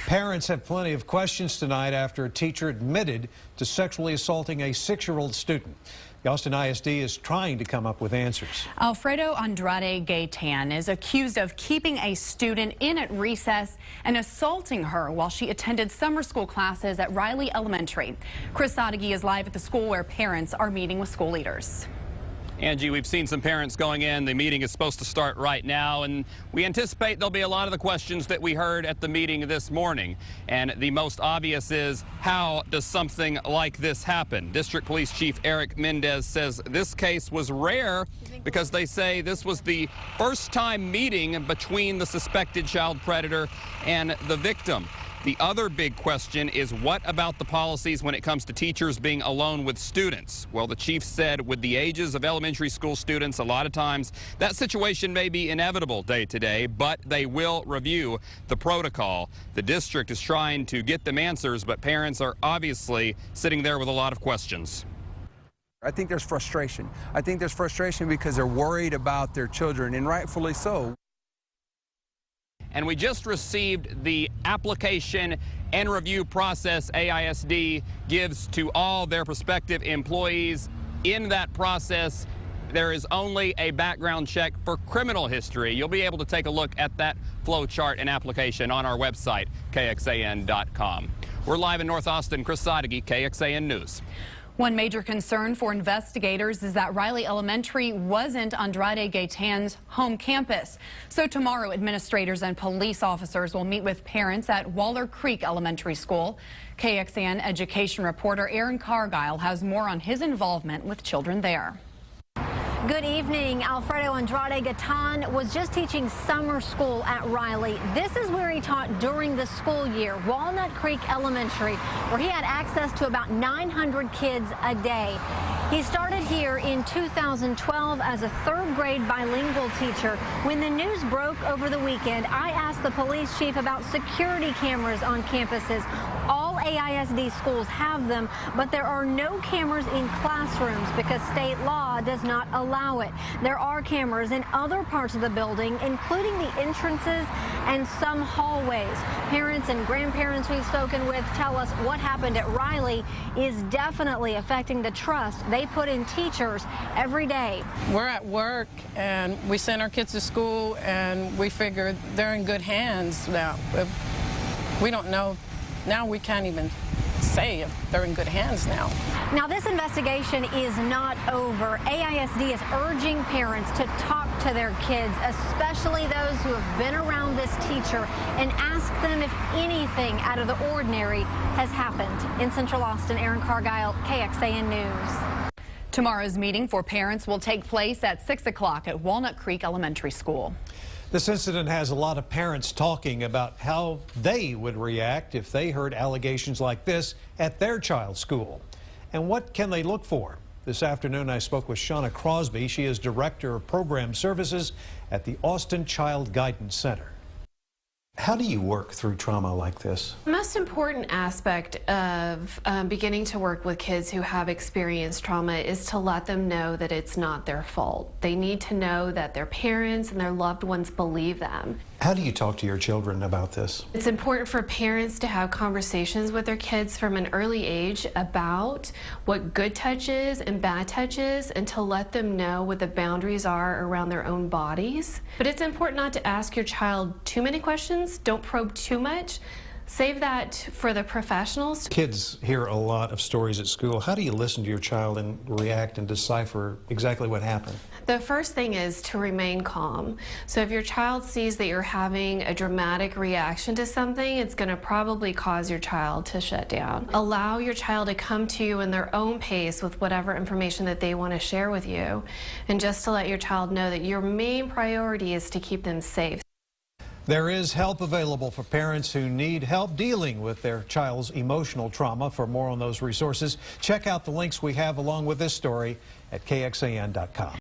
Parents have plenty of questions tonight after a teacher admitted to sexually assaulting a 6-year-old student. The Austin ISD is trying to come up with answers. Alfredo Andrade Gaitan is accused of keeping a student in at recess and assaulting her while she attended summer school classes at Riley Elementary. Chris Sadeghi is live at the school where parents are meeting with school leaders. Angie, we've seen some parents going in. The meeting is supposed to start right now, and we anticipate there'll be a lot of the questions that we heard at the meeting this morning. And the most obvious is, how does something like this happen? District Police Chief Eric Mendez says this case was rare because they say this was the first time meeting between the suspected child predator and the victim. The other big question is, what about the policies when it comes to teachers being alone with students? Well, the chief said with the ages of elementary school students, a lot of times that situation may be inevitable day to day, but they will review the protocol. The district is trying to get them answers, but parents are obviously sitting there with a lot of questions. I think there's frustration. I think there's frustration because they're worried about their children, and rightfully so. And we just received the application and review process AISD gives to all their prospective employees. In that process, there is only a background check for criminal history. You'll be able to take a look at that flow chart and application on our website, KXAN.com. We're live in North Austin. Chris Sadeghi, KXAN News. One major concern for investigators is that Riley Elementary wasn't Andrade Gaitan's home campus. So tomorrow, administrators and police officers will meet with parents at Waller Creek Elementary School. KXAN education reporter Aaron Cargyle has more on his involvement with children there. Good evening. Alfredo Andrade Gaitan was just teaching summer school at Riley. This is where he taught during the school year, Walnut Creek Elementary, where he had access to about 900 kids a day. He started here in 2012 as a third-grade bilingual teacher. When the news broke over the weekend, I asked the police chief about security cameras on campuses. All AISD schools have them, but there are no cameras in classrooms because state law does not allow it. There are cameras in other parts of the building, including the entrances and some hallways. Parents and grandparents we've spoken with tell us what happened at Riley is definitely affecting the trust they put in teachers every day. We're at work and we send our kids to school and we figure they're in good hands now. We don't know. Now we can't even say if they're in good hands now. Now, this investigation is not over. AISD is urging parents to talk to their kids, especially those who have been around this teacher, and ask them if anything out of the ordinary has happened. In Central Austin, Aaron Cargyle, KXAN News. Tomorrow's meeting for parents will take place at 6 o'clock at Walnut Creek Elementary School. This incident has a lot of parents talking about how they would react if they heard allegations like this at their child's school. And what can they look for? This afternoon, I spoke with Shauna Crosby. She is Director of Program Services at the Austin Child Guidance Center. How do you work through trauma like this? The most important aspect of beginning to work with kids who have experienced trauma is to let them know that it's not their fault. They need to know that their parents and their loved ones believe them. How do you talk to your children about this? It's important for parents to have conversations with their kids from an early age about what good touch is and bad touch is, and to let them know what the boundaries are around their own bodies. But it's important not to ask your child too many questions. Don't probe too much. Save that for the professionals. Kids hear a lot of stories at school. How do you listen to your child and react and decipher exactly what happened? The first thing is to remain calm. So if your child sees that you're having a dramatic reaction to something, it's going to probably cause your child to shut down. Allow your child to come to you in their own pace with whatever information that they want to share with you, and just to let your child know that your main priority is to keep them safe. There is help available for parents who need help dealing with their child's emotional trauma. For more on those resources, check out the links we have along with this story at KXAN.com.